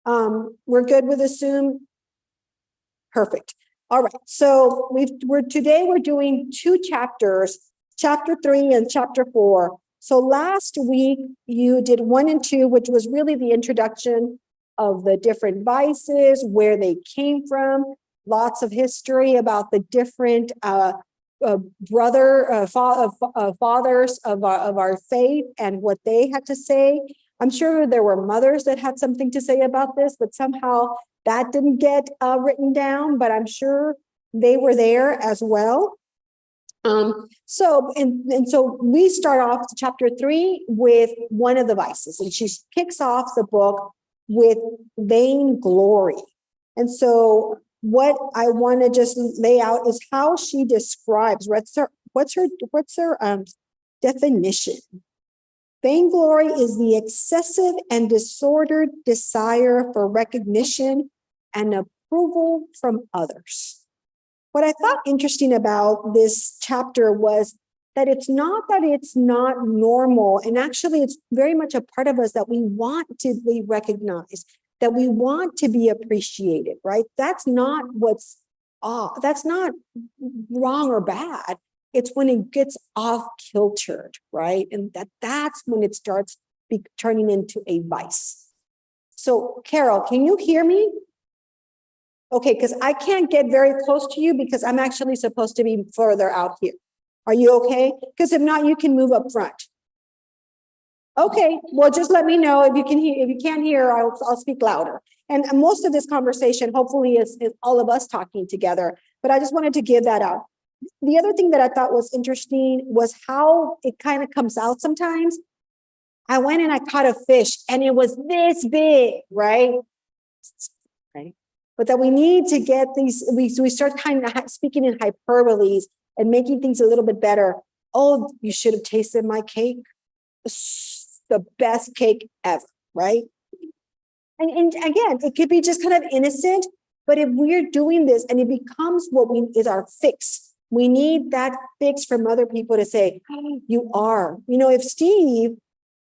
We're good with assume? Perfect. All right. So today we're doing 2 chapters, chapter 3 and chapter 4. So last week you did 1 and 2, which was really the introduction of the different vices, where they came from, lots of history about the different fathers of our faith and what they had to say. I'm sure there were mothers that had something to say about this, but somehow that didn't get written down, but I'm sure they were there as well. So we start off chapter 3 with one of the vices, and she kicks off the book with vainglory. And so what I want to just lay out is how she describes what's her definition. Vainglory is the excessive and disordered desire for recognition and approval from others. What I thought interesting about this chapter was that it's not normal, and actually it's very much a part of us that we want to be recognized, that we want to be appreciated, right? That's not that's not wrong or bad. It's when it gets off kiltered, right? And that's when it starts turning into a vice. So Carol, can you hear me? Okay, because I can't get very close to you because I'm actually supposed to be further out here. Are you okay? Because if not, you can move up front. Okay, well, just let me know if you can hear. If you can't hear, I'll speak louder. And most of this conversation, hopefully, is all of us talking together. But I just wanted to give that out. The other thing that I thought was interesting was how it kind of comes out sometimes. I went and I caught a fish, and it was this big, right? Right. But that we need to get these. We start kind of speaking in hyperboles and making things a little bit better. Oh, you should have tasted my cake. The best cake ever, right? And again, it could be just kind of innocent, but if we're doing this and it becomes is our fix, we need that fix from other people to say, oh, you are. If Steve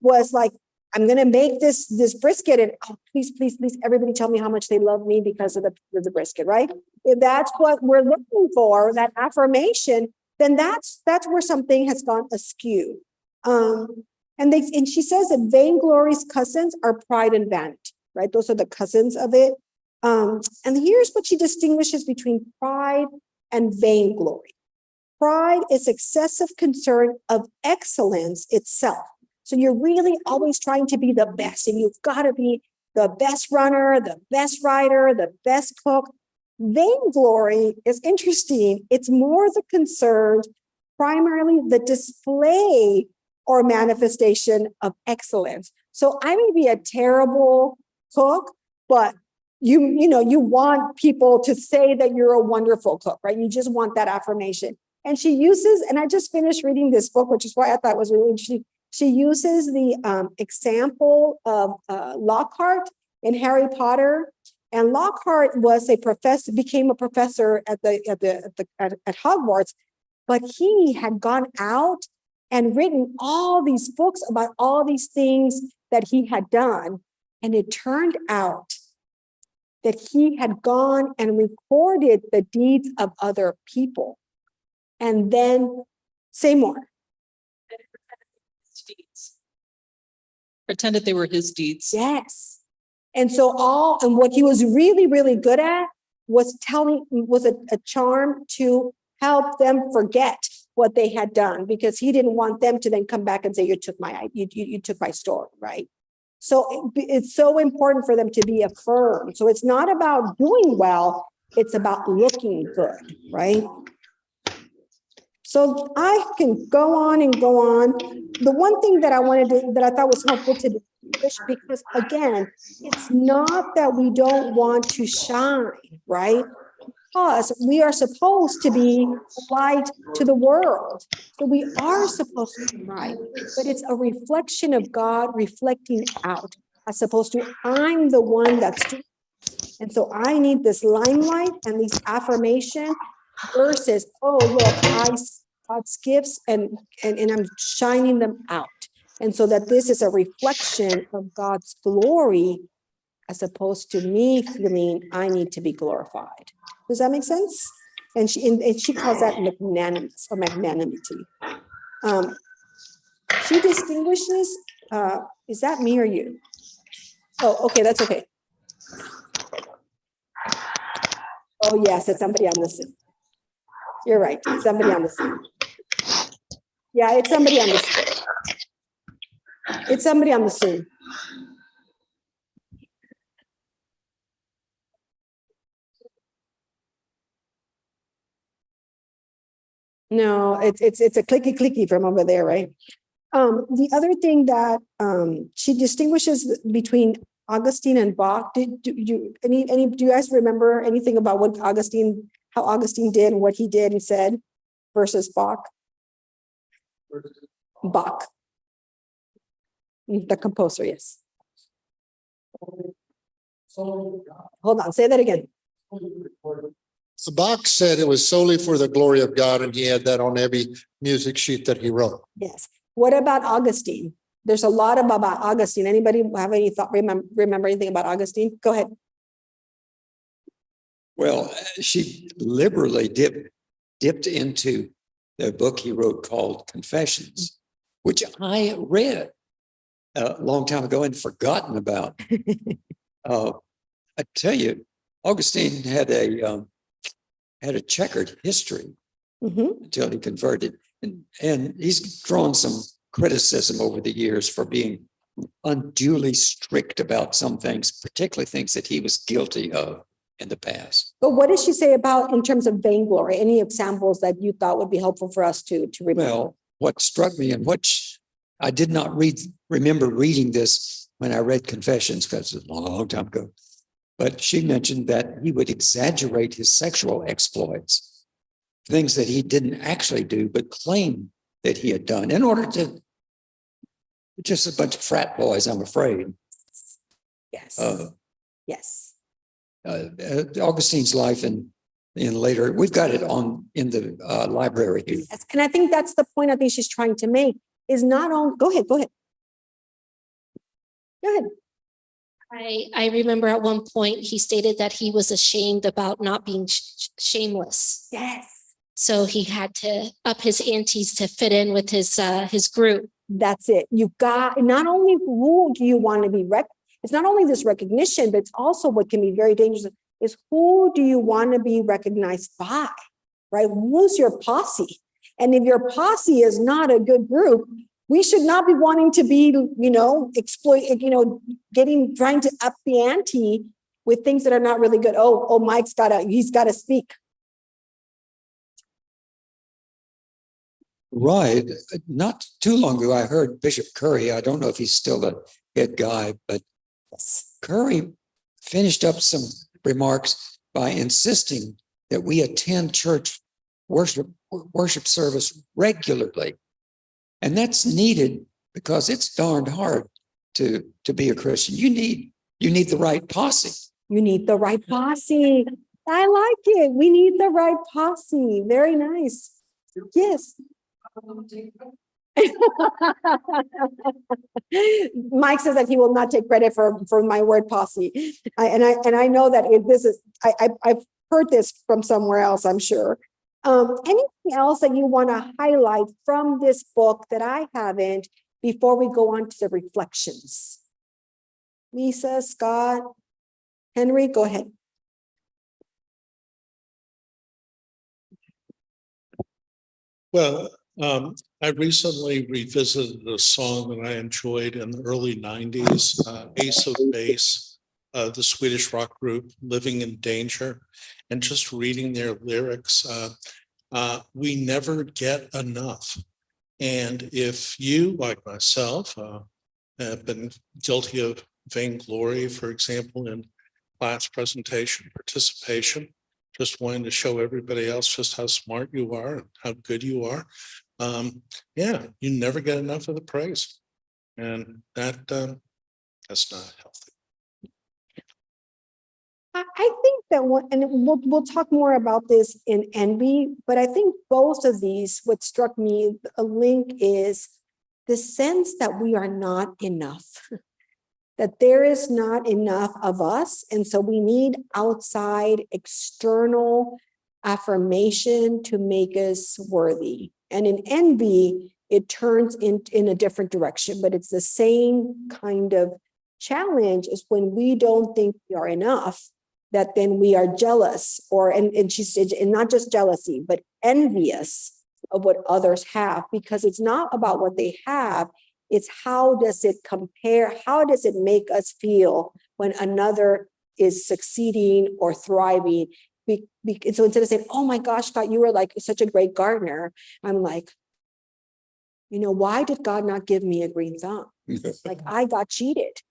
was like, I'm going to make this brisket, and please, everybody tell me how much they love me because of the brisket, right? If that's what we're looking for, that affirmation, then that's where something has gone askew. And she says that vainglory's cousins are pride and vanity, right? Those are the cousins of it. And here's what she distinguishes between pride and vainglory. Pride is excessive concern of excellence itself. So you're really always trying to be the best, and you've got to be the best runner, the best writer, the best cook. Vainglory is interesting. It's more the concern, primarily the display or manifestation of excellence. So I may be a terrible cook, but you want people to say that you're a wonderful cook, right? You just want that affirmation. And she uses, and I just finished reading this book, which is why I thought it was really interesting. She uses the example of Lockhart in Harry Potter. And Lockhart became a professor at Hogwarts, but he had gone out and written all these books about all these things that he had done. And it turned out that he had gone and recorded the deeds of other people. And then, say more. Pretended they were his deeds. Yes. And what he was really, really good at was a charm to help them forget what they had done, because he didn't want them to then come back and say, you took my story, right? So it's so important for them to be affirmed. So it's not about doing well, it's about looking good, right? So I can go on and go on. The one thing that I thought was helpful to distinguish, because again, it's not that we don't want to shine, right? Because we are supposed to be light to the world. So we are supposed to shine, but it's a reflection of God reflecting out, as opposed to I'm the one that's doing. And so I need this limelight and these affirmation versus, oh, look, God's gifts and I'm shining them out. And so that this is a reflection of God's glory as opposed to me feeling I need to be glorified. Does that make sense? And she calls that magnanimous or magnanimity. She distinguishes, is that me or you? Oh, okay, that's okay. Oh, yes, it's somebody on the Zoom. You're right, somebody on the Zoom. Yeah, it's somebody on the Zoom. It's somebody on the Zoom. No, it's a clicky from over there, right? The other thing that she distinguishes between Augustine and Bach. Do you guys remember anything about what how Augustine did and what he did and said versus Bach? Bach, the composer, yes. Hold on, say that again. The Bach said it was solely for the glory of God, and he had that on every music sheet that he wrote. Yes. What about Augustine? There's a lot about Augustine. Anybody have any thought, remember anything about Augustine? Go ahead. Well, she liberally dipped into the book he wrote called Confessions, which I read a long time ago and forgotten about. I tell you, Augustine had a checkered history until he converted. And he's drawn some criticism over the years for being unduly strict about some things, particularly things that he was guilty of in the past. But what does she say about in terms of vainglory? Any examples that you thought would be helpful for us to remember? Well, what struck me and I did not remember reading this when I read Confessions, because it was a long time ago. But she mentioned that he would exaggerate his sexual exploits, things that he didn't actually do, but claim that he had done in order to just a bunch of frat boys, I'm afraid. Yes. Yes. Augustine's life in later, we've got it in the library here. Yes. And I think that's the point I think she's trying to make is not on. Go ahead. Go ahead. I remember at one point he stated that he was ashamed about not being shameless. Yes. So he had to up his antes to fit in with his group. That's it. You got not only who do you want to be it's not only this recognition, but it's also what can be very dangerous is who do you want to be recognized by, right? Who's your posse? And if your posse is not a good group, we should not be wanting to be, trying to up the ante with things that are not really good. Oh, he's got to speak. Right. Not too long ago, I heard Bishop Curry. I don't know if he's still the head guy, but Curry finished up some remarks by insisting that we attend church worship service regularly. And that's needed because it's darned hard to be a Christian. You need the right posse. You need the right posse. I like it. We need the right posse. Very nice. Yes. Mike says that he will not take credit for my word posse. I know that I've heard this from somewhere else, I'm sure. Anything else that you want to highlight from this book that I haven't before we go on to the reflections? Lisa, Scott, Henry, go ahead. Well, I recently revisited a song that I enjoyed in the early 90s, Ace of Base, the Swedish rock group, Living in Danger, and just reading their lyrics. We never get enough. And if you, like myself, have been guilty of vainglory, for example, in class presentation, participation, just wanting to show everybody else just how smart you are and how good you are, you never get enough of the praise. And that's not healthy. I think that and we'll talk more about this in envy, but I think both of these, what struck me, a link is the sense that we are not enough. that there is not enough of us. And so we need outside external affirmation to make us worthy. And in envy, it turns in a different direction, but it's the same kind of challenge is when we don't think we are enough, that then we are jealous and she said, and not just jealousy, but envious of what others have, because it's not about what they have. It's how does it compare? How does it make us feel when another is succeeding or thriving? So instead of saying, oh my gosh, God, you were like such a great gardener, I'm like, why did God not give me a green thumb? Like I got cheated.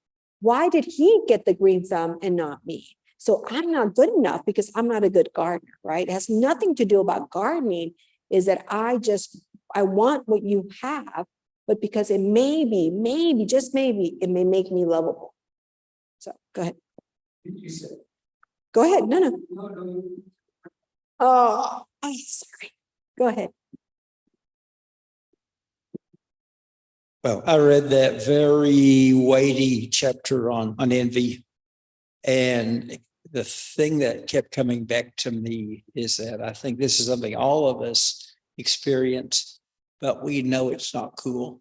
Why did he get the green thumb and not me? So I'm not good enough because I'm not a good gardener, right? It has nothing to do about gardening, is that I want what you have, but because it maybe, just maybe, it may make me lovable. So go ahead. Go ahead. No. Oh, I'm sorry. Go ahead. Well, I read that very weighty chapter on envy. And the thing that kept coming back to me is that I think this is something all of us experience, but we know it's not cool.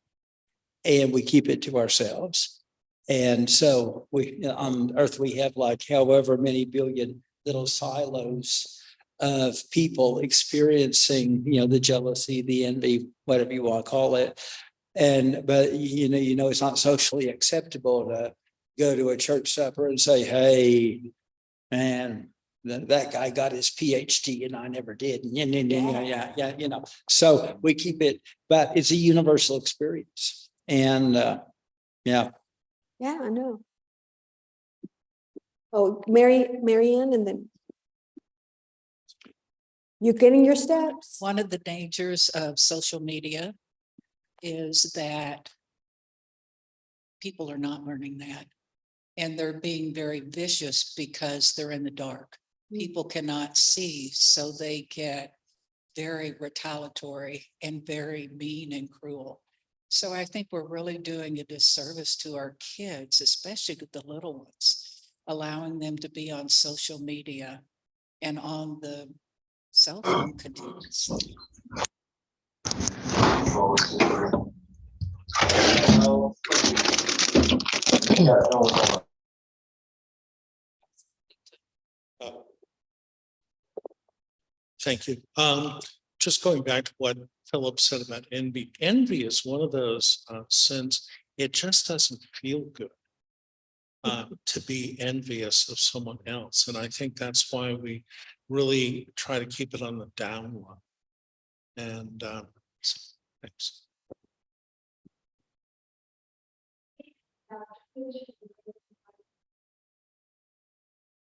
And we keep it to ourselves. And so on earth, we have like however many billion little silos of people experiencing, the jealousy, the envy, whatever you want to call it. But it's not socially acceptable to go to a church supper and say, hey, man, that guy got his PhD and I never did. Yeah. So we keep it, but it's a universal experience. And yeah, I know. Oh, Marianne, and then you getting your steps. One of the dangers of social media is that people are not learning that. And they're being very vicious because they're in the dark. People cannot see, so they get very retaliatory and very mean and cruel. So I think we're really doing a disservice to our kids, especially the little ones, allowing them to be on social media and on the cell phone continuously. Thank you. Just going back to what Philip said about envy. Envy is one of those sins. It just doesn't feel good to be envious of someone else. And I think that's why we really try to keep it on the down low. And thanks.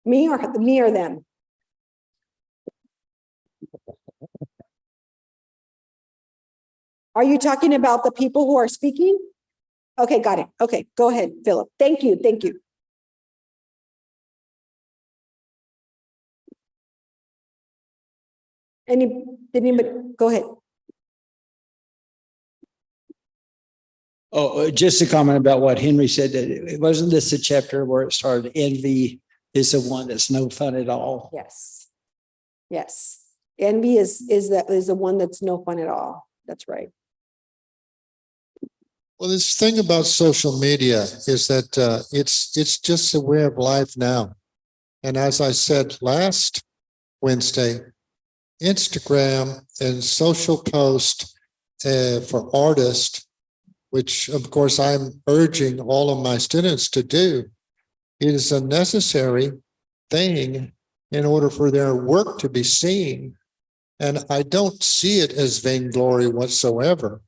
Me or them? Are you talking about the people who are speaking? Okay, got it. Okay, go ahead, Philip. Thank you. Did anybody go ahead? Oh, just a comment about what Henry said, that it wasn't this a chapter where it started, envy is the one that's no fun at all. Yes. Envy is the one that's no fun at all. That's right. Well, this thing about social media is that it's just a way of life now. And as I said last Wednesday, Instagram and social post for artists, which of course I'm urging all of my students to do, it is a necessary thing in order for their work to be seen. And I don't see it as vainglory whatsoever.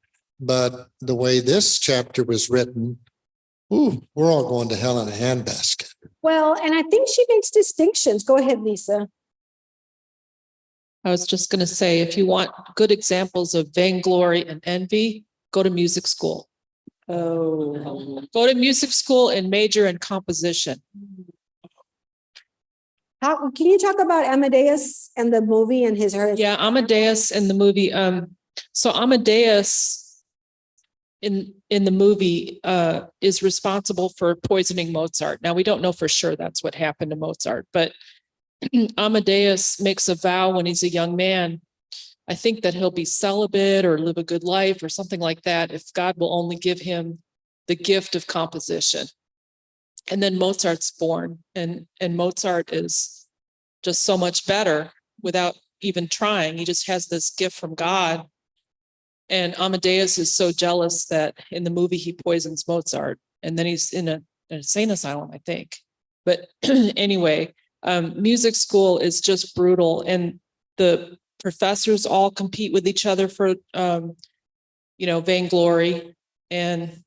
But the way this chapter was written, we're all going to hell in a handbasket. Well, and I think she makes distinctions. Go ahead, Lisa. I was just going to say, if you want good examples of vainglory and envy, go to music school. Oh. Go to music school and major in composition. How can you talk about Amadeus and the movie and his? Yeah, Amadeus and the movie. So Amadeus in the movie is responsible for poisoning Mozart. Now, we don't know for sure that's what happened to Mozart, but Amadeus makes a vow when he's a young man. I think that he'll be celibate or live a good life or something like that if God will only give him the gift of composition. And then Mozart's born, and Mozart is just so much better without even trying. He just has this gift from God. And Amadeus is so jealous that in the movie he poisons Mozart, and then he's in an insane asylum, I think. But anyway, music school is just brutal, and the professors all compete with each other for, vainglory, and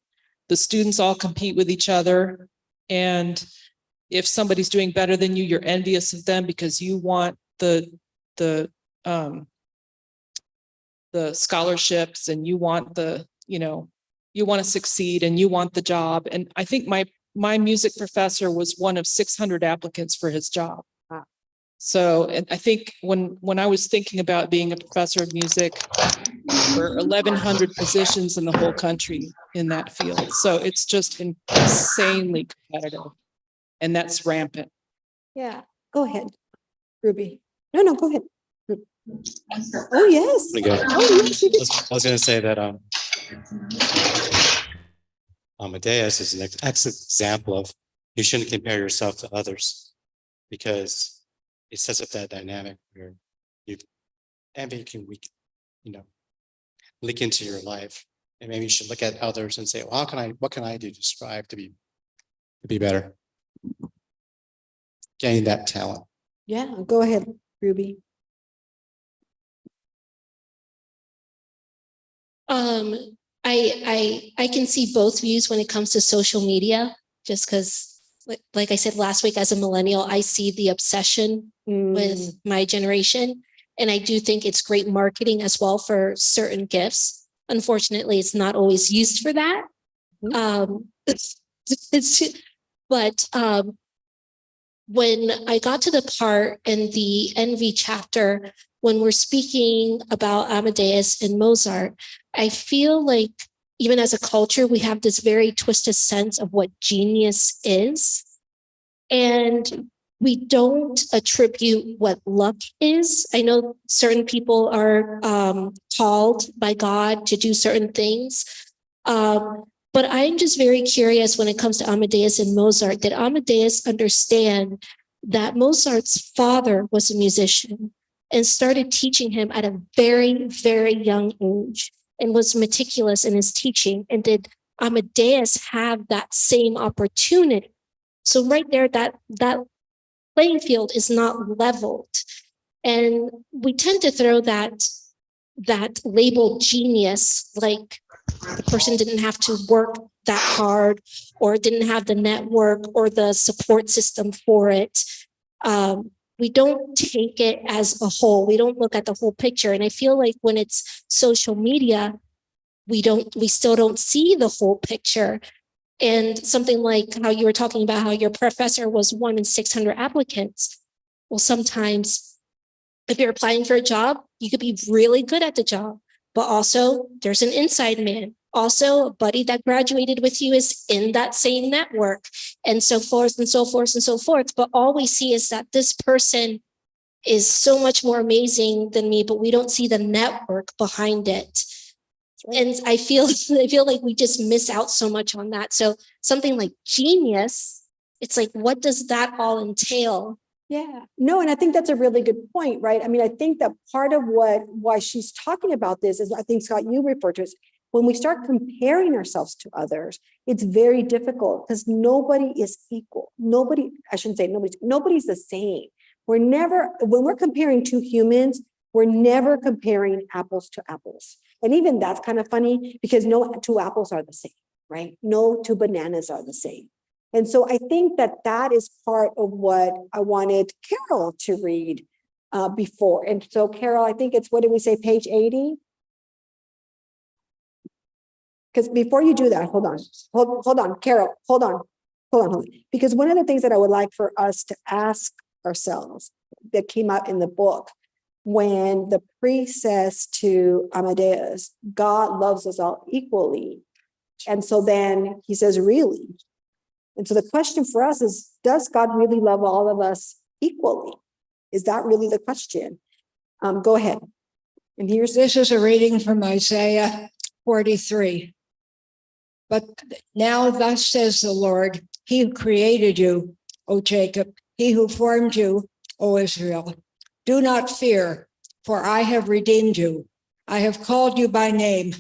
the students all compete with each other. And if somebody's doing better than you, you're envious of them because you want the scholarships, and you want you want to succeed, and you want the job. And I think my music professor was one of 600 applicants for his job. So, and I think when I was thinking about being a professor of music, there were 1,100 positions in the whole country in that field. So it's just insanely competitive, and that's rampant. Yeah, go ahead, Ruby. No, go ahead. Oh, yes. Pretty good. Oh, yes, you did. I was going to say that Amadeus is an excellent example of you shouldn't compare yourself to others, because it sets up that dynamic where envy can leak into your life, and maybe you should look at others and say, well, what can I do to strive to be better, gain that talent. Yeah, go ahead, Ruby. I can see both views when it comes to social media, just because, like I said last week, as a millennial, I see the obsession with my generation. And I do think it's great marketing as well for certain gifts. Unfortunately, it's not always used for that. But when I got to the part in the envy chapter, when we're speaking about Amadeus and Mozart, I feel like even as a culture, we have this very twisted sense of what genius is. And we don't attribute what luck is. I know certain people are called by God to do certain things. But I'm just very curious when it comes to Amadeus and Mozart. Did Amadeus understand that Mozart's father was a musician and started teaching him at a very, very young age and was meticulous in his teaching? And did Amadeus have that same opportunity? So right there, that playing field is not leveled. And we tend to throw that label genius, like the person didn't have to work that hard or didn't have the network or the support system for it. We don't take it as a whole. We don't look at the whole picture. And I feel like when it's social media, we still don't see the whole picture. And something like how you were talking about how your professor was 1 in 600 applicants. Well, sometimes if you're applying for a job, you could be really good at the job, but also there's an inside man. Also, a buddy that graduated with you is in that same network, and so forth and so forth and so forth. But all we see is that this person is so much more amazing than me, but we don't see the network behind it. And I feel like we just miss out so much on that. So something like genius, it's like, what does that all entail? Yeah, no, and I think that's a really good point, right? I mean, I think that part of why she's talking about this is, I think, Scott, you referred to it, when we start comparing ourselves to others, it's very difficult because nobody is equal. Nobody's the same. When we're comparing two humans, we're never comparing apples to apples. And even that's kind of funny because no two apples are the same, right? No two bananas are the same. And so I think that is part of what I wanted Carol to read before. And so Carol, I think it's, what did we say, page 80? Because before you do that, hold on, Carol, hold on. Because one of the things that I would like for us to ask ourselves that came out in the book, when the priest says to Amadeus, God loves us all equally, And so then he says, really? And so the question for us is, does God really love all of us equally? Is that really the question? Go ahead. And here's This is a reading from Isaiah 43. But now thus says the Lord, he who created you, O Jacob, he who formed you, O Israel. Do not fear, for I have redeemed you. I have called you by name.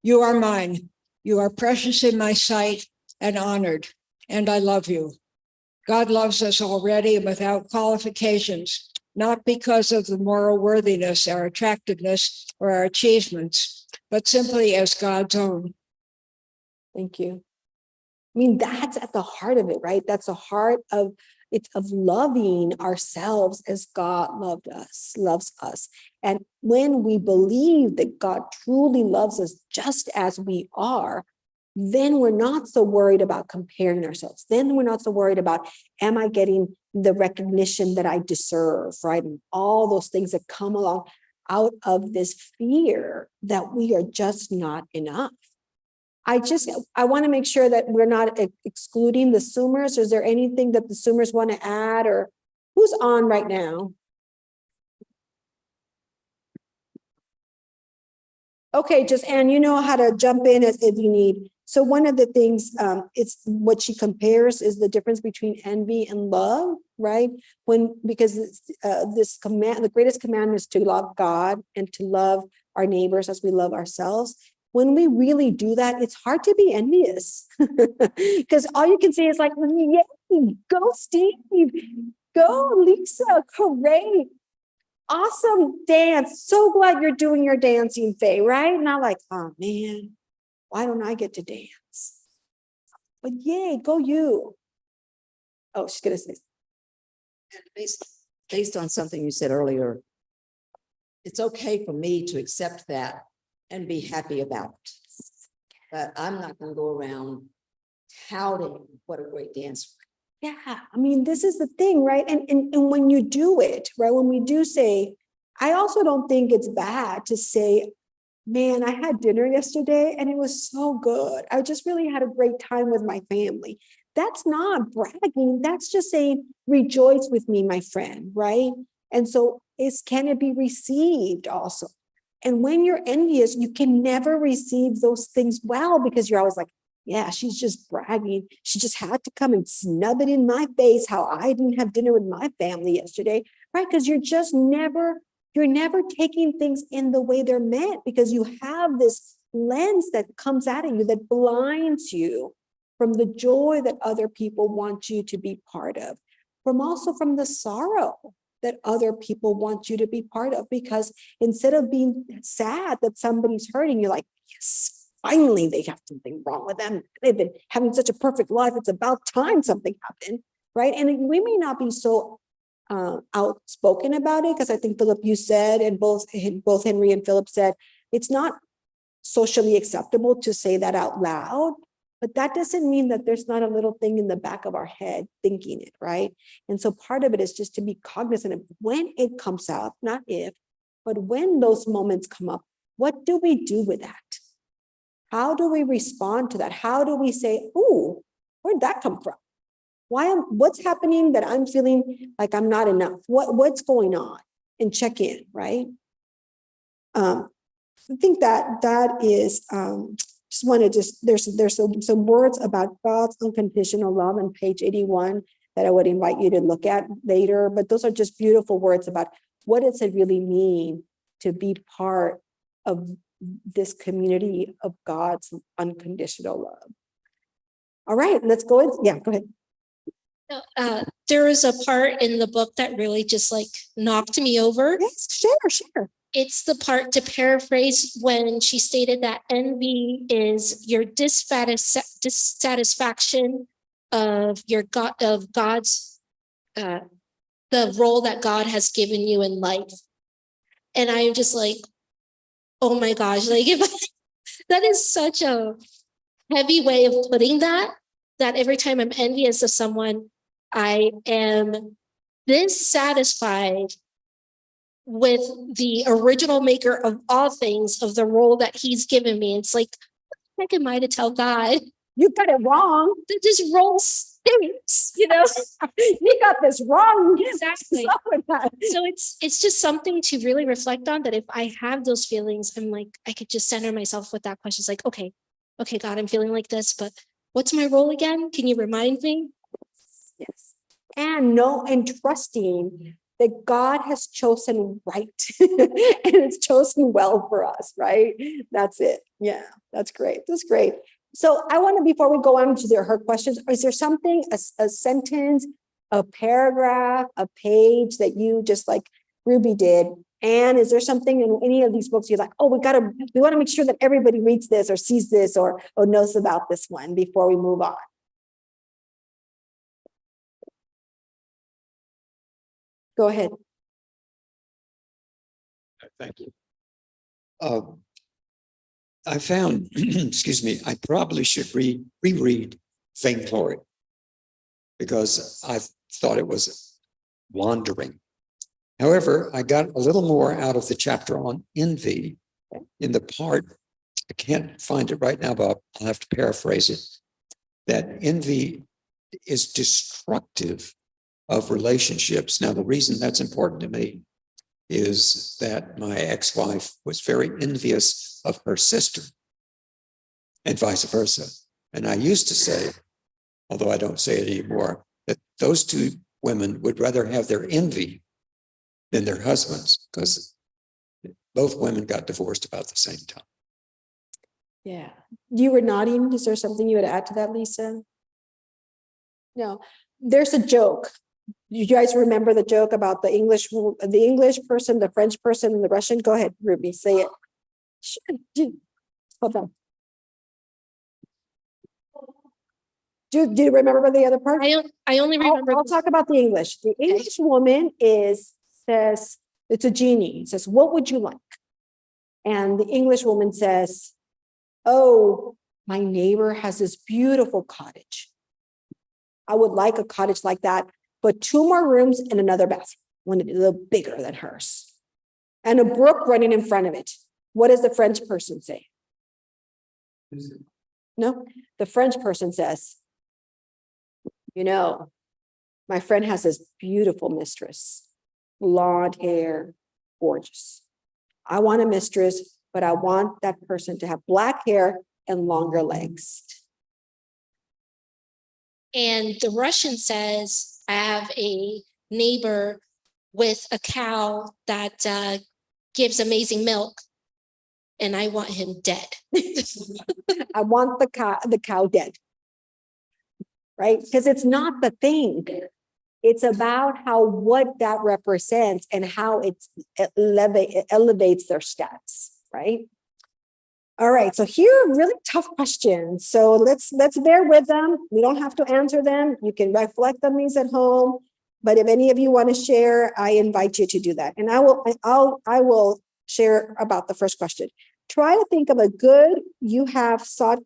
You are mine. You are precious in my sight and honored, and I love you. God loves us already and without qualifications, not because of the moral worthiness, our attractiveness, or our achievements, but simply as God's own. Thank you. I mean, that's at the heart of it, right? That's the heart of it's of loving ourselves as God loves us. And when we believe that God truly loves us just as we are, then we're not so worried about comparing ourselves. Then we're not so worried about, am I getting the recognition that I deserve, right? And all those things that come along out of this fear that we are just not enough. I want to make sure that we're not excluding the Zoomers. Is there anything that the Zoomers want to add, or who's on right now? Okay, just Anne, you know how to jump in if you need. So one of the things, it's what she compares is the difference between envy and love, right? Because this command, the greatest commandment is to love God and to love our neighbors as we love ourselves. When we really do that, it's hard to be envious because all you can say is like, yay, go Steve, go Lisa, great, awesome dance. So glad you're doing your dancing, Faye, right? Not like, oh man, why don't I get to dance? But yay, go you. Oh, she's gonna say. Based on something you said earlier, it's okay for me to accept that and be happy about it. But I'm not going to go around touting what a great dancer. Yeah, I mean, this is the thing, right? And when you do it, right? When we do say, I also don't think it's bad to say, man, I had dinner yesterday and it was so good. I just really had a great time with my family. That's not bragging. That's just saying, rejoice with me, my friend, right? And so can it be received also? And when you're envious, you can never receive those things well because you're always like, yeah, she's just bragging. She just had to come and snub it in my face how I didn't have dinner with my family yesterday, right? Because you're never taking things in the way they're meant because you have this lens that comes at you that blinds you from the joy that other people want you to be part of, from the sorrow that other people want you to be part of, because instead of being sad that somebody's hurting, you're like, yes, finally they have something wrong with them. They've been having such a perfect life. It's about time something happened, right? And we may not be so outspoken about it, because I think Philip, you said, and both Henry and Philip said, it's not socially acceptable to say that out loud. But that doesn't mean that there's not a little thing in the back of our head thinking it, right? And so part of it is just to be cognizant of when it comes up, not if, but when those moments come up, what do we do with that? How do we respond to that? How do we say, oh, where'd that come from? What's happening that I'm feeling like I'm not enough? What's going on? And check in, right? I think that is, just want to there's some words about God's unconditional love on page 81 that I would invite you to look at later, but those are just beautiful words about what does it really mean to be part of this community of God's unconditional love. All right, let's go in. Yeah, go ahead. There is a part in the book that really just like knocked me over. Yes, share. It's the part, to paraphrase, when she stated that envy is your dissatisfaction of God's the role that God has given you in life. And I'm just like, oh my gosh, like that is such a heavy way of putting that every time I'm envious of someone, I am dissatisfied with the original maker of all things, of the role that he's given me. It's like, heck am I to tell God You got it wrong. that this role stinks, you know? You got this wrong. Exactly. Stop with that. So it's just something to really reflect on, that if I have those feelings, I'm like, I could just center myself with that question. It's like, okay, God, I'm feeling like this, but what's my role again? Can you remind me? Yes. And trusting that God has chosen right and it's chosen well for us, right? That's it. Yeah, that's great. That's great. So I want to, before we go on to her questions, is there something, a sentence, a paragraph, a page that you just like Ruby did? And is there something in any of these books you're like, oh, we want to make sure that everybody reads this or sees this or knows about this one before we move on? Go ahead. Thank you. I found, excuse me, I probably should reread Vainglory because I thought it was wandering. However, I got a little more out of the chapter on envy in the part, I can't find it right now, but I'll have to paraphrase it, that envy is destructive of relationships. Now, the reason that's important to me is that my ex-wife was very envious of her sister and vice versa. And I used to say, although I don't say it anymore, that those two women would rather have their envy than their husbands, because both women got divorced about the same time. Yeah. You were nodding. Is there something you would add to that, Lisa? No. There's a joke. You guys remember the joke about the English person, the French person, and the Russian? Go ahead, Ruby, say it. Hold on. Do you remember the other part? I only remember. I'll talk about the English. The English woman says, it's a genie. It says, what would you like? And the English woman says, oh, my neighbor has this beautiful cottage. I would like a cottage like that, but 2 more rooms and another bathroom, one a little bigger than hers, and a brook running in front of it. What does the French person say? No, the French person says, you know, my friend has this beautiful mistress, blonde hair, gorgeous. I want a mistress, but I want that person to have black hair and longer legs. And the Russian says, I have a neighbor with a cow that gives amazing milk, and I want him dead. I want the cow dead. Right? Because it's not the thing. It's about what that represents and how it elevates their stats, right? All right, so here are really tough questions. So let's bear with them. We don't have to answer them. You can reflect on these at home. But if any of you want to share, I invite you to do that. And I will share about the first question. Try to think of a good you have sought.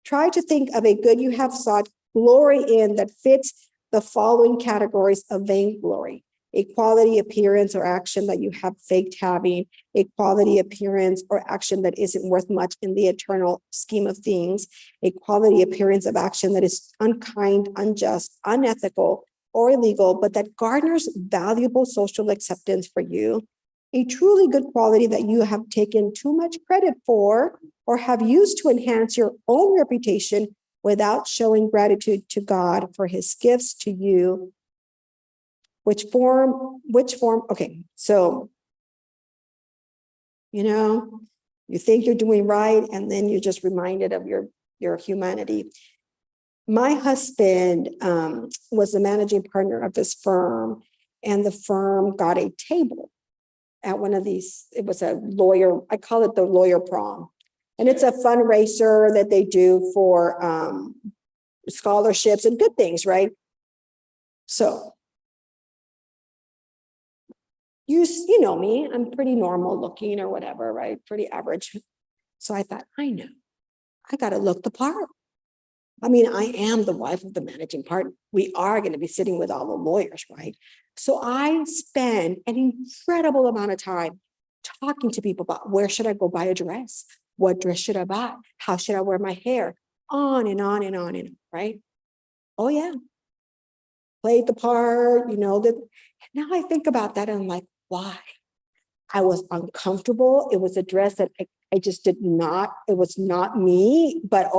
Try to think of a good you have sought glory in that fits the following categories of vainglory: a quality, appearance, or action that you have faked having, a quality, appearance, or action that isn't worth much in the eternal scheme of things, a quality, appearance of action that is unkind, unjust, unethical, or illegal, but that garners valuable social acceptance for you, a truly good quality that you have taken too much credit for or have used to enhance your own reputation without showing gratitude to God for his gifts to you. Which form, okay, so, you think you're doing right, and then you're just reminded of your humanity. My husband was the managing partner of this firm, and the firm got a table at one of these. It was a lawyer, I call it the lawyer prom. And it's a fundraiser that they do for scholarships and good things, right? So, you know me, I'm pretty normal looking or whatever, right? Pretty average. So I thought, I know, I got to look the part. I mean, I am the wife of the managing partner. We are going to be sitting with all the lawyers, right? So I spend an incredible amount of time talking to people about where should I go buy a dress? What dress should I buy? How should I wear my hair? On and on and on and on, right? Oh yeah. Played the part, that now I think about that and I'm like, why? I was uncomfortable. It was a dress that I just did not, it was not me, but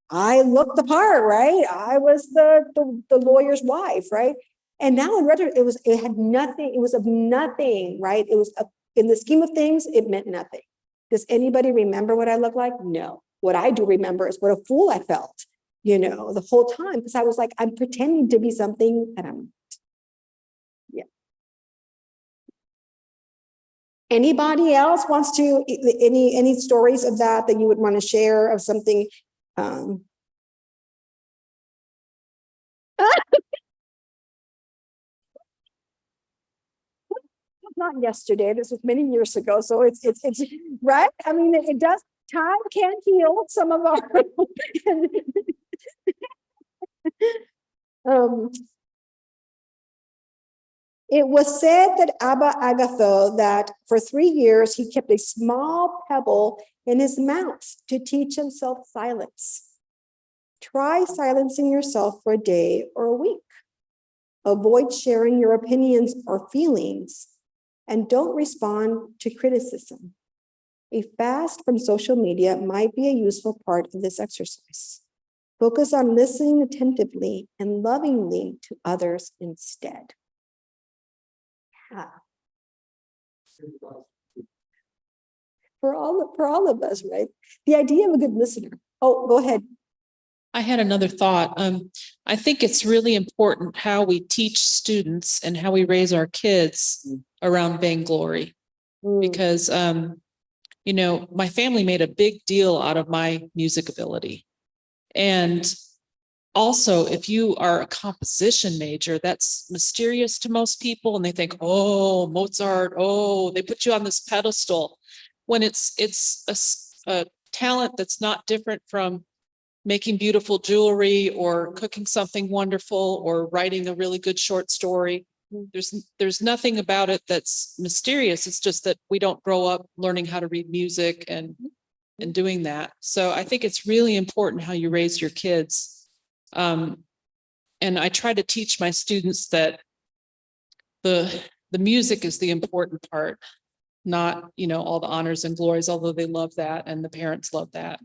I looked the part, right? I was the lawyer's wife, right? And now in retrospect, it had nothing, it was of nothing, right? It was in the scheme of things, it meant nothing. Does anybody remember what I looked like? No. What I do remember is what a fool I felt, the whole time, because I was like, I'm pretending to be something and I'm, yeah. Anybody else wants to, any stories of that you would want to share of something? Not yesterday, this was many years ago. So it's right. I mean, it does, time can heal some of our, it was said that Abba Agatho, that for 3 years, he kept a small pebble in his mouth to teach himself silence. Try silencing yourself for a day or a week. Avoid sharing your opinions or feelings, and don't respond to criticism. A fast from social media might be a useful part of this exercise. Focus on listening attentively and lovingly to others instead. Yeah. For all of us, right? The idea of a good listener. Oh, go ahead. I had another thought. I think it's really important how we teach students and how we raise our kids around vainglory. Because, my family made a big deal out of my music ability. And also, if you are a composition major, that's mysterious to most people. And they think, oh, Mozart, they put you on this pedestal. When it's a talent that's not different from making beautiful jewelry or cooking something wonderful or writing a really good short story. There's nothing about it that's mysterious. It's just that we don't grow up learning how to read music and doing that. So I think it's really important how you raise your kids. And I try to teach my students that the music is the important part, not, all the honors and glories, although they love that and the parents love that.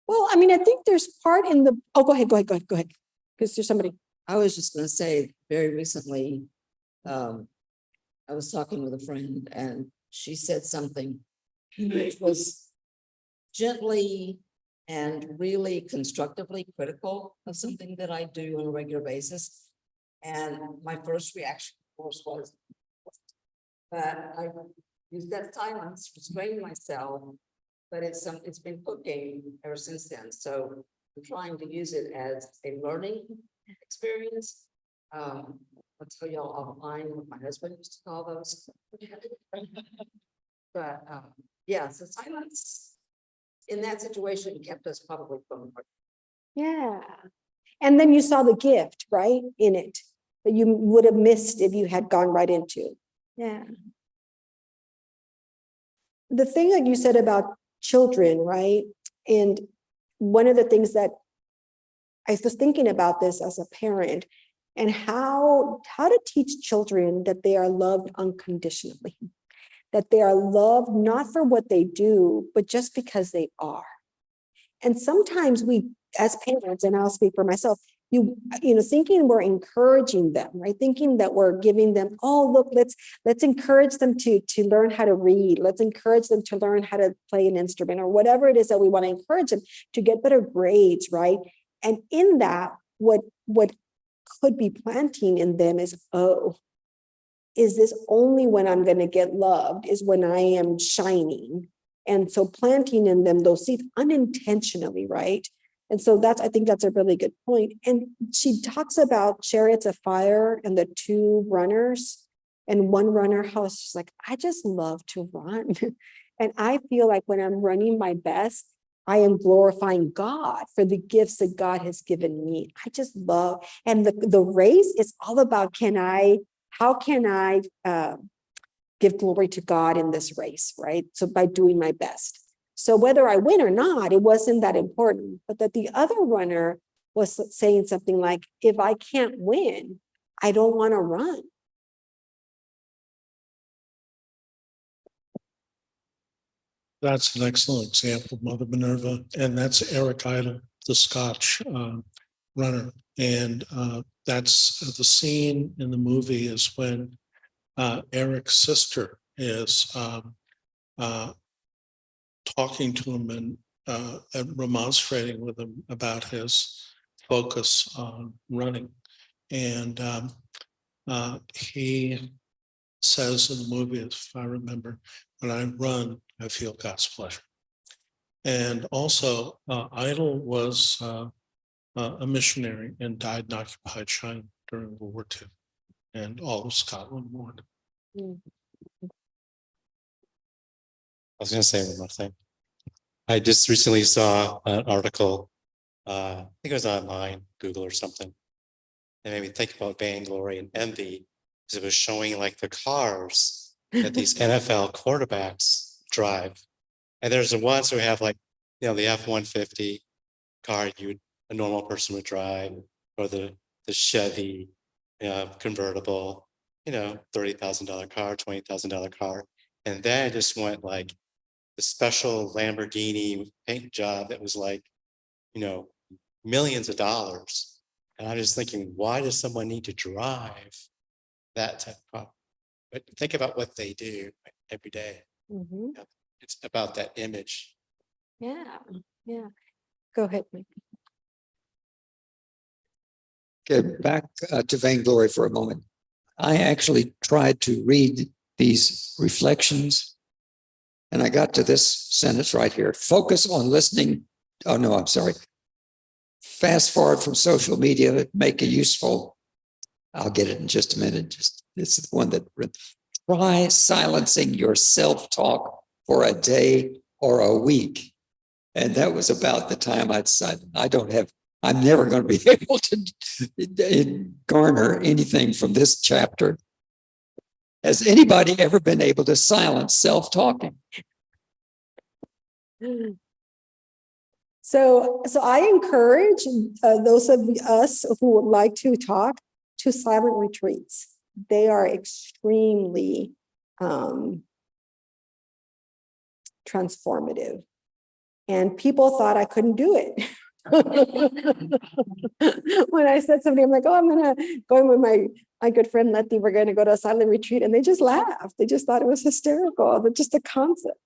Well, I mean, I think there's part in the, go ahead. Because there's somebody. I was just going to say, very recently, I was talking with a friend and she said something which was gently and really constructively critical of something that I do on a regular basis. And my first reaction, of course, was, but I used that silence, restraining myself. But it's been cooking ever since then. So I'm trying to use it as a learning experience. I'll tell y'all offline what my husband used to call those. But yeah, so silence in that situation kept us probably from. Yeah. And then you saw the gift, right, in it that you would have missed if you had gone right into. Yeah. The thing that you said about children, right? And one of the things that I was thinking about this as a parent and how to teach children that they are loved unconditionally, that they are loved not for what they do, but just because they are. And sometimes we, as parents, and I'll speak for myself, thinking we're encouraging them, right? Thinking that we're giving them, look, let's encourage them to learn how to read. Let's encourage them to learn how to play an instrument or whatever it is that we want to encourage them to get better grades, right? And in that, what could be planting in them is, is this only when I'm going to get loved is when I am shining. And so planting in them those seeds unintentionally, right? And so I think that's a really good point. And she talks about chariots of fire and the 2 runners and one runner, how she's like, I just love to run. And I feel like when I'm running my best, I am glorifying God for the gifts that God has given me. I just love, and the race is all about, how can I give glory to God in this race, right? So by doing my best. So whether I win or not, it wasn't that important, but that the other runner was saying something like, if I can't win, I don't want to run. That's an excellent example, Mother Minerva, and that's Eric Idle, the Scotch runner. And that's the scene in the movie is when Eric's sister is talking to him and remonstrating with him about his focus on running. And he says in the movie, if I remember, when I run, I feel God's pleasure. And also, Idle was a missionary and died in occupied China during World War II, and all of Scotland mourned. I was going to say one more thing. I just recently saw an article, I think it was online, Google or something. It made me think about vainglory and envy, because it was showing like the cars that these NFL quarterbacks drive. And there's the ones who have like, you know, the F-150 car a normal person would drive, or the Chevy convertible, you know, $30,000 car, $20,000 car. And then I just went like the special Lamborghini paint job that was like, you know, millions of dollars. And I'm just thinking, why does someone need to drive that type of car? But think about what they do every day. Mhm. It's about that image. Yeah, yeah. Go ahead, Mike. Okay, back to vainglory for a moment. I actually tried to read these reflections, and I got to this sentence right here. Focus on listening. Oh, no, I'm sorry. Fast forward from social media, make it useful. I'll get it in just a minute. This is the one that try silencing your self-talk for a day or a week. And that was about the time I decided I'm never going to be able to garner anything from this chapter. Has anybody ever been able to silence self-talking? So I encourage those of us who would like to talk to silent retreats. They are extremely transformative. And people thought I couldn't do it. When I said something, I'm like, oh, I'm going to go in with my good friend Letty. We're going to go to a silent retreat. And they just laughed. They just thought it was hysterical, but just the concept,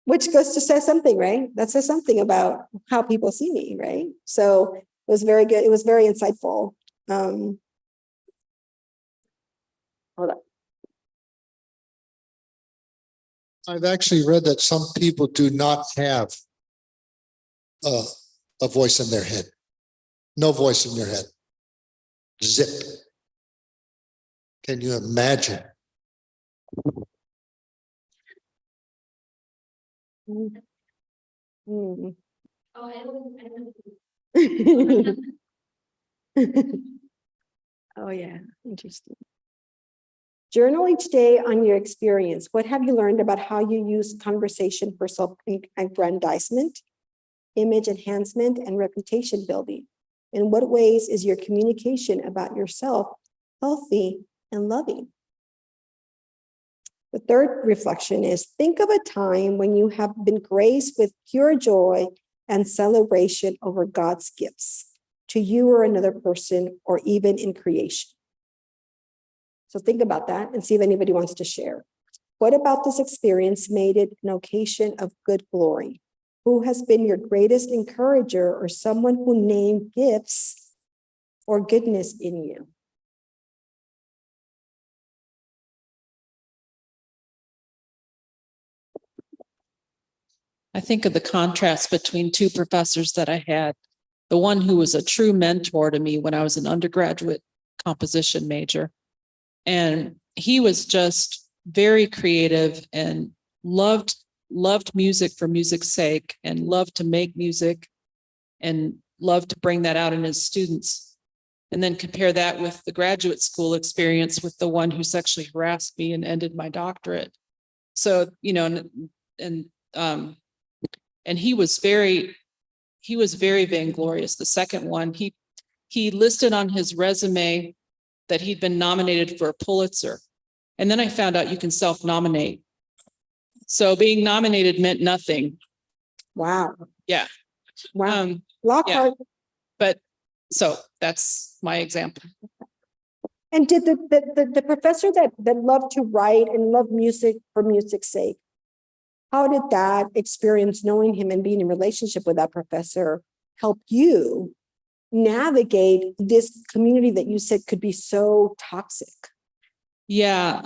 which goes to say something, right? That says something about how people see me, right? So it was very good. It was very insightful. Hold on. I've actually read that some people do not have a voice in their head. No voice in their head. Zip. Can you imagine? Mm. Oh, yeah. Interesting. Journal each day on your experience. What have you learned about how you use conversation for self-aggrandizement, image enhancement, and reputation building? In what ways is your communication about yourself healthy and loving? The third reflection is think of a time when you have been graced with pure joy and celebration over God's gifts to you or another person, or even in creation. So think about that and see if anybody wants to share. What about this experience made it an occasion of good glory? Who has been your greatest encourager, or someone who named gifts or goodness in you? I think of the contrast between two professors that I had. The one who was a true mentor to me when I was an undergraduate composition major. And he was just very creative and loved music for music's sake, and loved to make music and loved to bring that out in his students. And then compare that with the graduate school experience with the one who sexually harassed me and ended my doctorate. So, you know, and And he was very vainglorious. The second one, he listed on his resume that he'd been nominated for a Pulitzer. And then I found out you can self-nominate. So being nominated meant nothing. Wow. Yeah. Wow. Lockhart. But so that's my example. And did the professor that loved to write and loved music for music's sake, how did that experience, knowing him and being in relationship with that professor, help you navigate this community that you said could be so toxic? Yeah,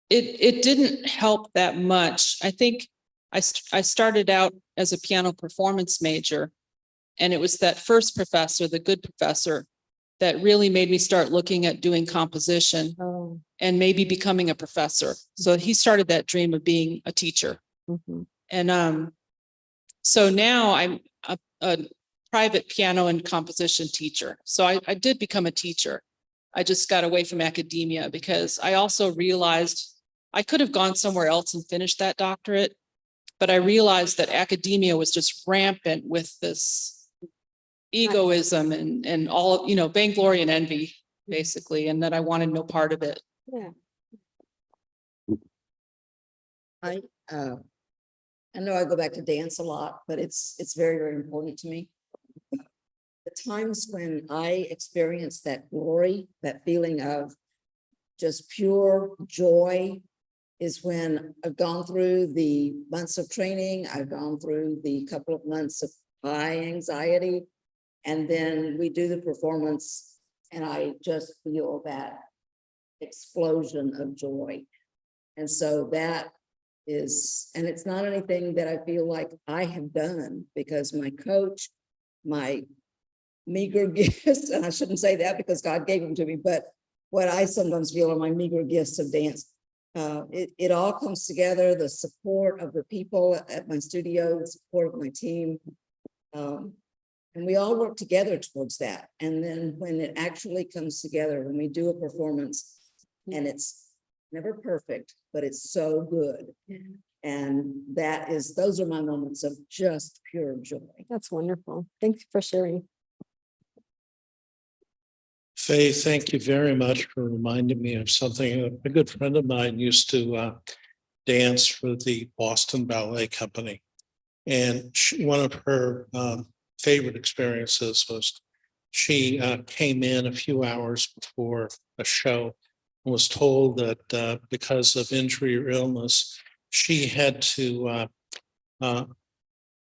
it didn't help that much. I think I started out as a piano performance major, and it was that first professor, the good professor, that really made me start looking at doing composition and maybe becoming a professor. So he started that dream of being a teacher. Mm-hmm. And so now I'm a private piano and composition teacher. So I did become a teacher. I just got away from academia because I also realized I could have gone somewhere else and finished that doctorate, but I realized that academia was just rampant with this egoism and all, vainglory and envy, basically, and that I wanted no part of it. Yeah. I know I go back to dance a lot, but it's very, very important to me. The times when I experience that glory, that feeling of just pure joy, is when I've gone through the months of training, I've gone through the couple of months of high anxiety, and then we do the performance, and I just feel that explosion of joy. And so that is, and it's not anything that I feel like I have done, because my coach, my meager gifts, and I shouldn't say that because God gave them to me, but what I sometimes feel are my meager gifts of dance. It all comes together, the support of the people at my studio, the support of my team. And we all work together towards that. And then when it actually comes together, when we do a performance, and it's never perfect, but it's so good. And those are my moments of just pure joy. That's wonderful. Thank you for sharing. Faye, thank you very much for reminding me of something. A good friend of mine used to dance for the Boston Ballet Company. And one of her favorite experiences was she came in a few hours before a show and was told that because of injury or illness, she had to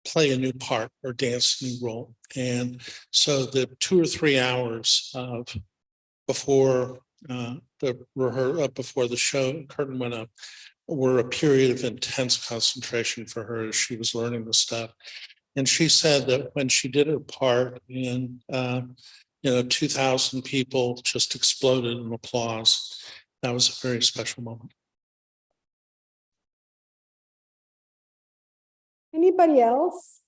play a new part or dance a new role. And so the 2 or 3 hours of before before the show curtain went up were a period of intense concentration for her as she was learning the stuff. And she said that when she did her part in 2,000 people just exploded in applause. That was a very special moment. Anybody else?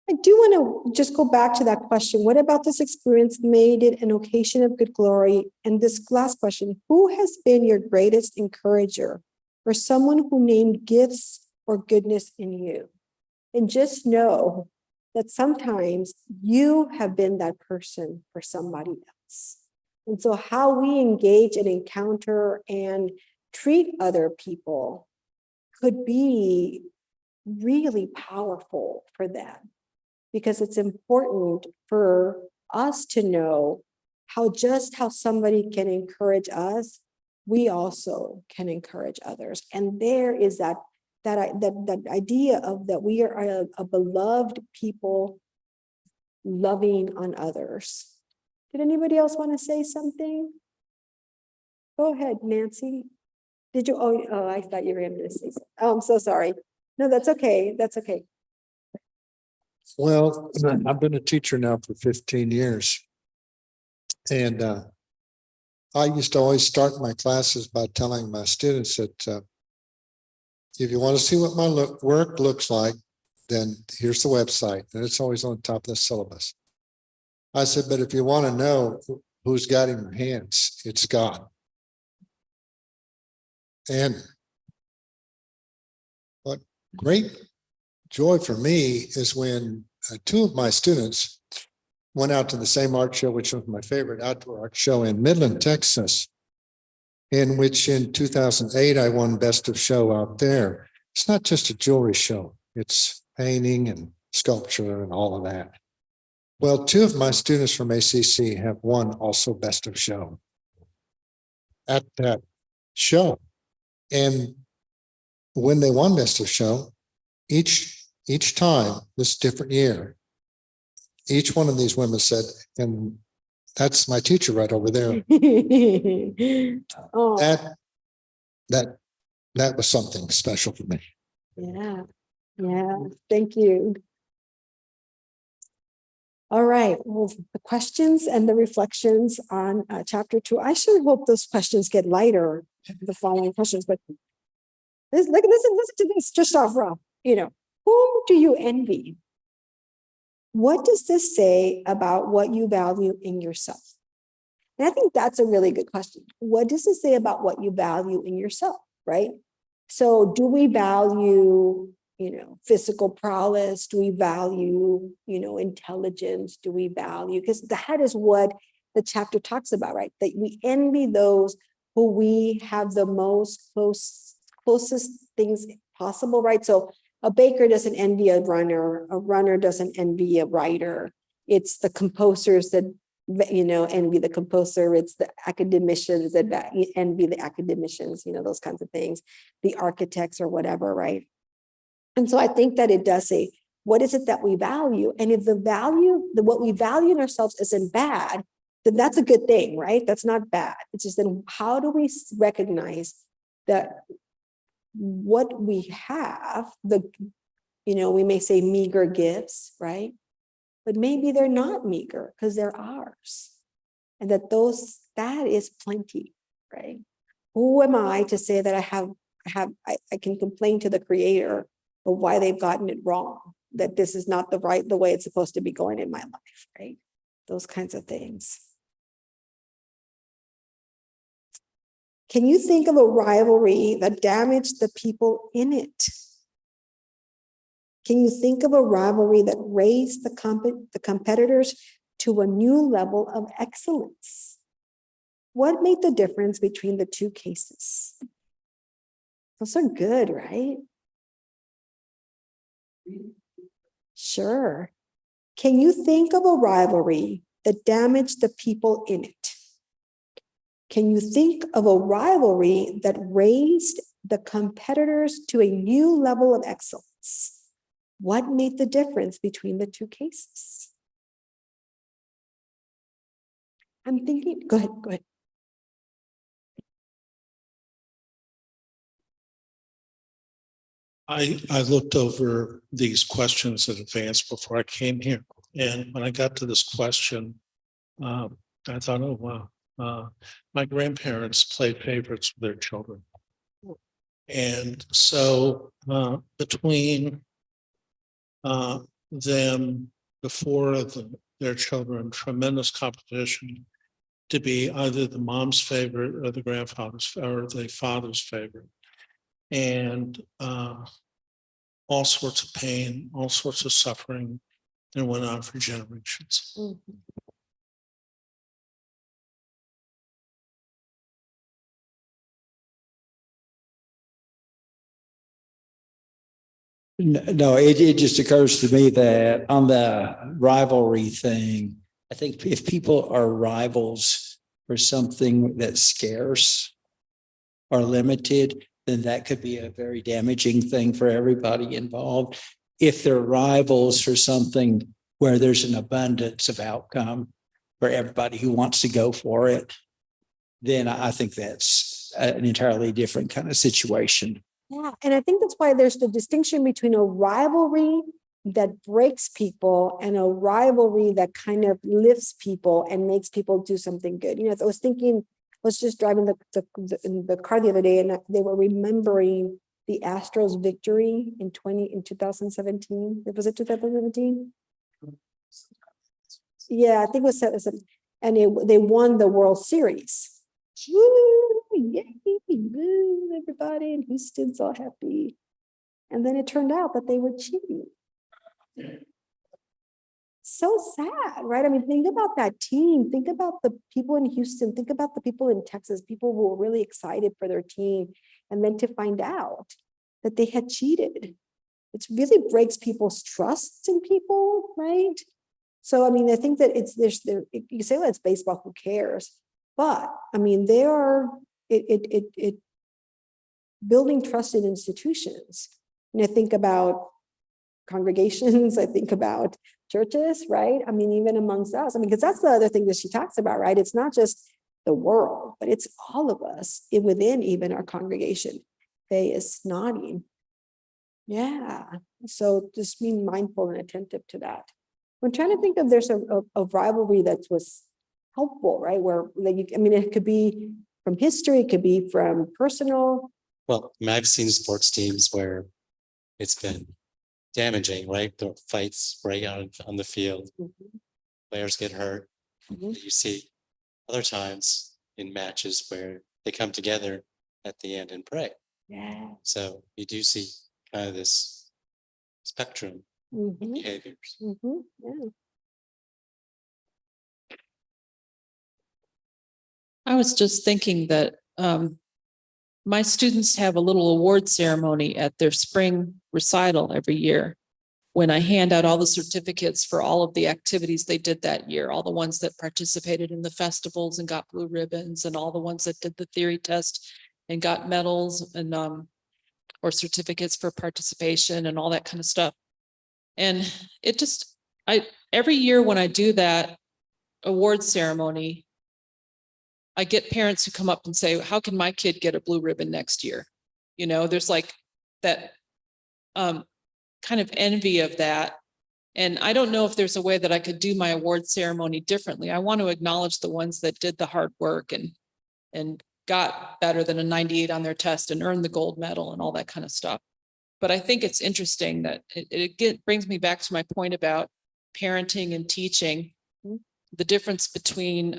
I do want to just go back to that question. What about this experience made it an occasion of good glory? And this last question, who has been your greatest encourager, or someone who named gifts or goodness in you? And just know that sometimes you have been that person for somebody else. And so how we engage and encounter and treat other people could be really powerful for them, because it's important for us to know how somebody can encourage us, we also can encourage others. And there is that idea of that we are a beloved people loving on others. Did anybody else want to say something? Go ahead, Nancy. Did you? Oh, I thought you were going to say something. Oh, I'm so sorry. No, that's okay. That's okay. Well, I've been a teacher now for 15 years. And I used to always start my classes by telling my students that if you want to see what my work looks like, then here's the website. And it's always on top of the syllabus. I said, but if you want to know who's guiding your hands, it's God. And what great joy for me is when two of my students went out to the same art show, which was my favorite outdoor art show in Midland, Texas, in which in 2008, I won Best of Show out there. It's not just a jewelry show. It's painting and sculpture and all of that. Well, two of my students from ACC have won also Best of Show at that show. And when they won Best of Show, each time, this different year, each one of these women said, and that's my teacher right over there. Oh, That was something special for me. yeah, yeah, thank you. All right, well, the questions and the reflections on chapter 2. I sure hope those questions get lighter, the following questions, but listen to this just off rough. Whom do you envy? What does this say about what you value in yourself? And I think that's a really good question. What does it say about what you value in yourself, right? So do we value, physical prowess? Do we value, intelligence? Do we value, because that is what the chapter talks about, right? That we envy those who we have the most closest things possible, right? So a baker doesn't envy a runner doesn't envy a writer. It's the composers that, envy the composer. It's the academicians that envy the academicians, those kinds of things, the architects or whatever, right? And so I think that it does say, what is it that we value? And if what we value in ourselves isn't bad, then that's a good thing, right? That's not bad. It's just then how do we recognize that what we have, we may say meager gifts, right? But maybe they're not meager because they're ours. And that is plenty, right? Who am I to say that I can complain to the Creator of why they've gotten it wrong, that this is not the way it's supposed to be going in my life, right? Those kinds of things. Can you think of a rivalry that damaged the people in it? Can you think of a rivalry that raised the competitors to a new level of excellence? What made the difference between the two cases? Those are good, right? Sure. Can you think of a rivalry that damaged the people in it? Can you think of a rivalry that raised the competitors to a new level of excellence? What made the difference between the two cases? I'm thinking, go ahead. I looked over these questions in advance before I came here. And when I got to this question, I thought, oh, wow. My grandparents played favorites with their children. And so between them before their children, tremendous competition to be either the mom's favorite or the grandfather's or the father's favorite. And all sorts of pain, all sorts of suffering, and went on for generations. Mm-hmm. No, it just occurs to me that on the rivalry thing, I think if people are rivals for something that's scarce or limited, then that could be a very damaging thing for everybody involved. If they're rivals for something where there's an abundance of outcome for everybody who wants to go for it, then I think that's an entirely different kind of situation. Yeah, and I think that's why there's the distinction between a rivalry that breaks people and a rivalry that kind of lifts people and makes people do something good. I was thinking, I was just driving the car the other day, and they were remembering the Astros victory in 2017. Was it 2017? Yeah, I think it was, and they won the World Series. Woo, yay, woo, everybody in Houston's all happy. And then it turned out that they were cheating. So sad, right? I mean, think about that team. Think about the people in Houston. Think about the people in Texas, people who were really excited for their team. And then to find out that they had cheated. It really breaks people's trust in people, right? So, I mean, I think that you say, well, it's baseball, who cares? But, I mean, it building trusted institutions. And I think about congregations, I think about churches, right? I mean, even amongst us, I mean, because that's the other thing that she talks about, right? It's not just the world, but it's all of us within even our congregation. Faye is nodding. Yeah. So just being mindful and attentive to that. I'm trying to think of there's a rivalry that was helpful, right? Where I mean, it could be from history, it could be from personal. Well, I mean, I've seen sports teams where it's been damaging, right? The fights break out on the field, players get hurt. You see other times in matches where they come together at the end and pray. Yeah. So you do see kind of this spectrum of behaviors. Yeah. I was just thinking that my students have a little award ceremony at their spring recital every year, when I hand out all the certificates for all of the activities they did that year, all the ones that participated in the festivals and got blue ribbons, and all the ones that did the theory test and got medals and or certificates for participation and all that kind of stuff. And it just, every year when I do that award ceremony, I get parents who come up and say, how can my kid get a blue ribbon next year? You know, there's like that kind of envy of that. And I don't know if there's a way that I could do my award ceremony differently. I want to acknowledge the ones that did the hard work and got better than a 98 on their test and earned the gold medal and all that kind of stuff. But I think it's interesting that it brings me back to my point about parenting and teaching, the difference between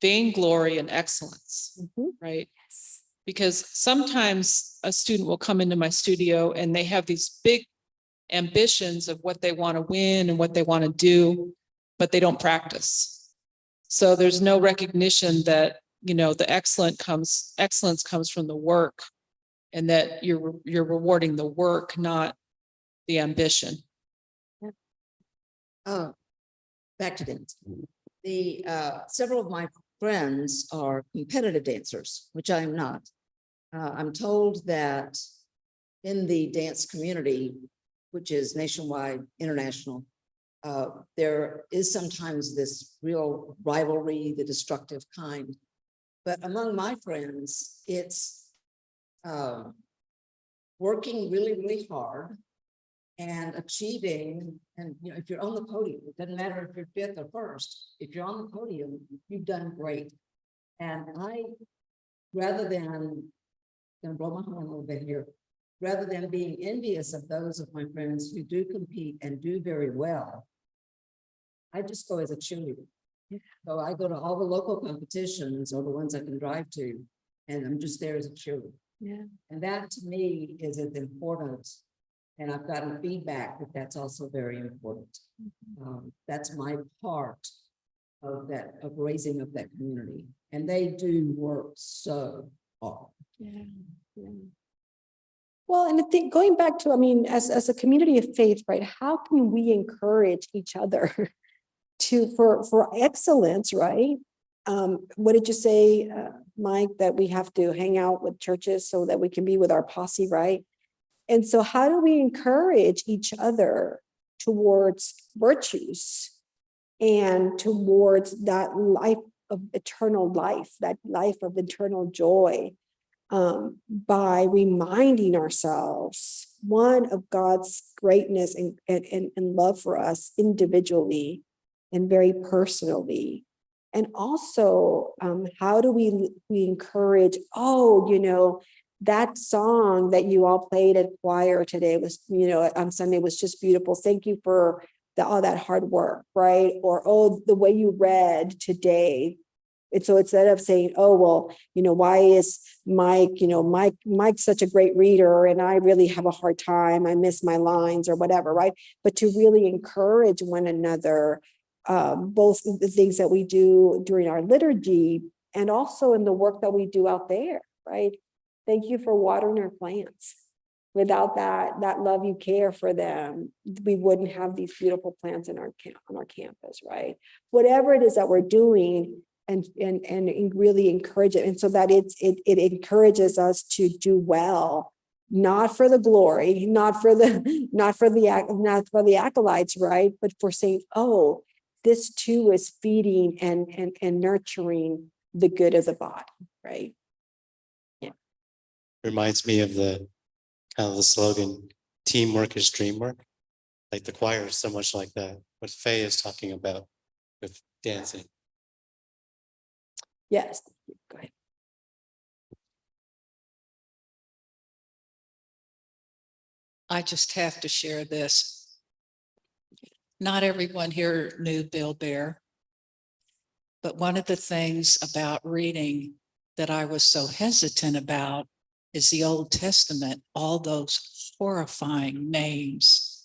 vainglory and excellence, right? Yes. Because sometimes a student will come into my studio and they have these big ambitions of what they want to win and what they want to do, but they don't practice. So there's no recognition that, you know, the excellence comes from the work, and that you're rewarding the work, not the ambition. Back to dance. Several of my friends are competitive dancers, which I am not. I'm told that in the dance community, which is nationwide, international, there is sometimes this real rivalry, the destructive kind. But among my friends, it's working really, really hard and achieving. And you know, if you're on the podium, it doesn't matter if you're fifth or first. If you're on the podium, you've done great. And I, rather than, gonna blow my horn a little bit here, rather than being envious of those of my friends who do compete and do very well, I just go as a cheerleader. So I go to all the local competitions or the ones I can drive to, and I'm just there as a cheerleader. Yeah. And that to me is as important. And I've gotten feedback that that's also very important. That's my part of that, of raising up that community. And they do work so hard. Yeah. Well, and I think going back to, I mean, as a community of faith, right? How can we encourage each other for excellence, right? What did you say, Mike, that we have to hang out with churches so that we can be with our posse, right? And so how do we encourage each other towards virtues and towards that life of eternal life, that life of eternal joy, by reminding ourselves, one, of God's greatness and love for us individually and very personally. And also, how do we encourage, that song that you all played at choir today was, on Sunday was just beautiful. Thank you for all that hard work, right? Or, the way you read today, And so instead of saying, oh, well, why is Mike's such a great reader and I really have a hard time, I miss my lines or whatever, right? But to really encourage one another, both the things that we do during our liturgy and also in the work that we do out there, right? Thank you for watering our plants. Without that love you care for them, we wouldn't have these beautiful plants on our campus, right? Whatever it is that we're doing, and really encourage it, and so that it encourages us to do well, not for the glory, not for the acolytes, right? But for saying, oh, this too is feeding and nurturing the good of the body, right? Reminds me of the slogan, teamwork is dreamwork. Like the choir is so much like that. What Faye is talking about with dancing. Yes, go ahead. I just have to share this. Not everyone here knew Bill Bear, but one of the things about reading that I was so hesitant about is the Old Testament, all those horrifying names.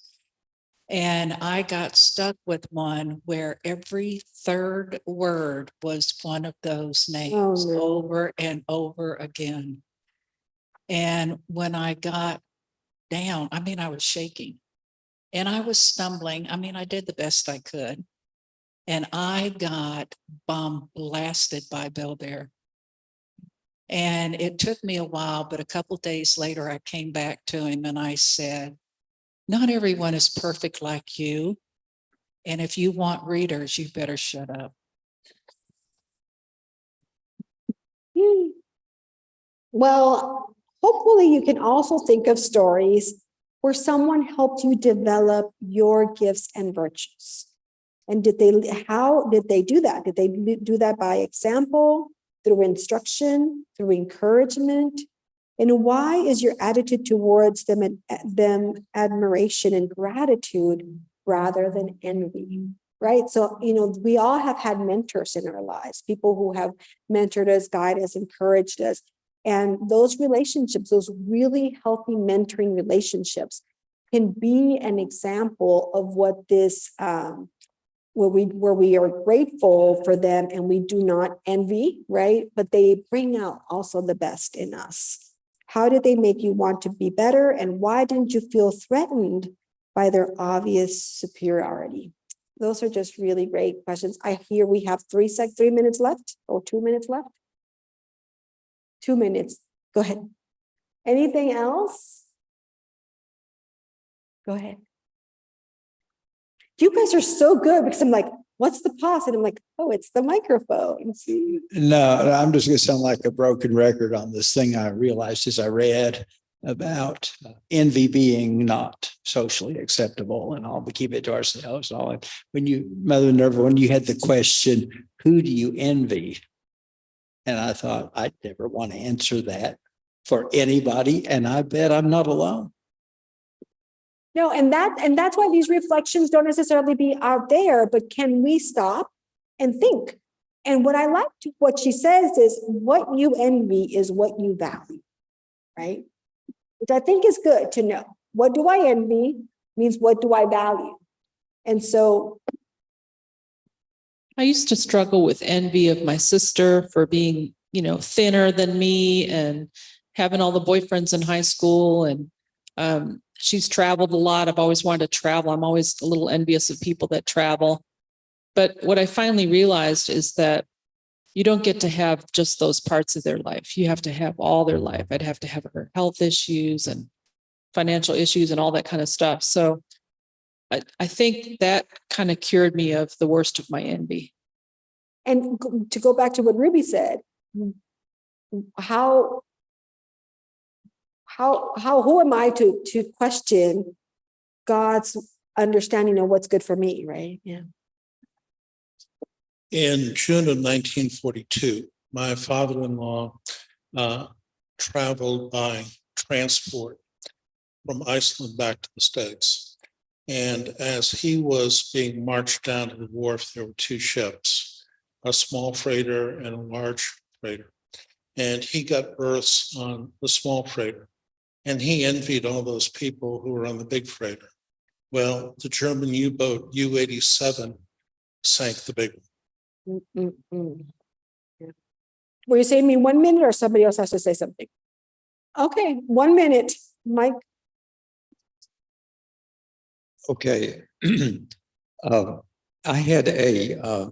And I got stuck with one where every third word was one of those names over and over again. And when I got down, I was shaking and I was stumbling. I did the best I could. And I got blasted by Bill Bear. And it took me a while, but a couple days later, I came back to him and I said, not everyone is perfect like you. And if you want readers, you better shut up. Well, hopefully you can also think of stories where someone helped you develop your gifts and virtues. And how did they do that? Did they do that by example, through instruction, through encouragement? And why is your attitude towards them admiration and gratitude rather than envy? Right? So, we all have had mentors in our lives, people who have mentored us, guided us, encouraged us. And those relationships, those really healthy mentoring relationships, can be an example of what this, where we are grateful for them and we do not envy, right? But they bring out also the best in us. How did they make you want to be better? And why didn't you feel threatened by their obvious superiority? Those are just really great questions. I hear we have 3 minutes left or 2 minutes left. 2 minutes. Go ahead. Anything else? Go ahead. You guys are so good because I'm like, what's the pause? And I'm like, oh, it's the microphone. No, I'm just going to sound like a broken record on this thing. I realized as I read about envy being not socially acceptable, and all, we keep it to ourselves. And all. When you, Mother Minerva, when you had the question, who do you envy? And I thought, I'd never want to answer that for anybody. And I bet I'm not alone. No, and that's why these reflections don't necessarily be out there, but can we stop and think? And what I liked what she says is what you envy is what you value, right? Which I think is good to know. What do I envy means what do I value? And so I used to struggle with envy of my sister for being, thinner than me and having all the boyfriends in high school. And she's traveled a lot. I've always wanted to travel. I'm always a little envious of people that travel. But what I finally realized is that you don't get to have just those parts of their life. You have to have all their life. I'd have to have her health issues and financial issues and all that kind of stuff. So I think that kind of cured me of the worst of my envy. And to go back to what Ruby said, who am I to question God's understanding of what's good for me, right? Yeah. In June of 1942, my father-in-law traveled by transport from Iceland back to the States. And as he was being marched down to the wharf, there were 2 ships. a small freighter and a large freighter. And he got berths on the small freighter. And he envied all those people who were on the big freighter. Well, the German U-boat U-87 sank the big one. Yeah. Were you saying me 1 minute or somebody else has to say something? Okay, 1 minute, Mike. Okay. I had a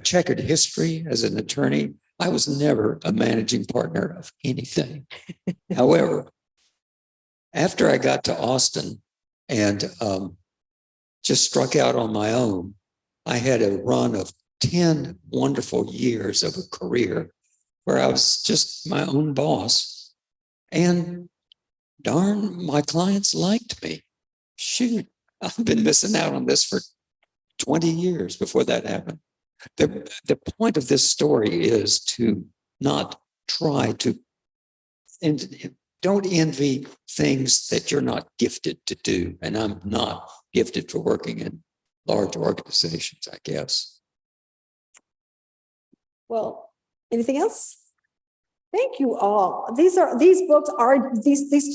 checkered history as an attorney. I was never a managing partner of anything. However, after I got to Austin and just struck out on my own, I had a run of 10 wonderful years of a career where I was just my own boss. And darn, my clients liked me. Shoot, I've been missing out on this for 20 years before that happened. The point of this story is to not try to, and don't envy things that you're not gifted to do. And I'm not gifted for working in large organizations, I guess. Well, anything else? Thank you all. These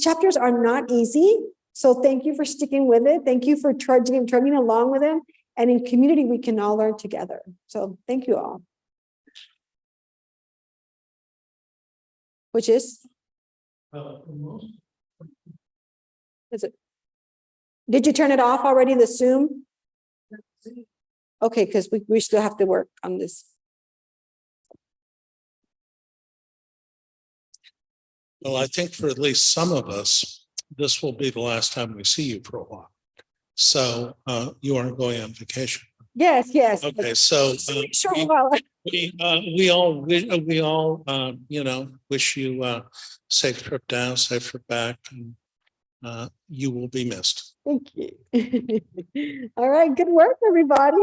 chapters are not easy. So thank you for sticking with it. Thank you for trudging along with them. And in community, we can all learn together. So thank you all. Which is? Is it? Did you turn it off already, the Zoom? Okay, because we still have to work on this. Well, I think for at least some of us, this will be the last time we see you for a while. So you aren't going on vacation. Yes, yes. Okay, so Sure. Well, we all wish you a safe trip down, safe trip back, and you will be missed. thank you. All right, good work, everybody.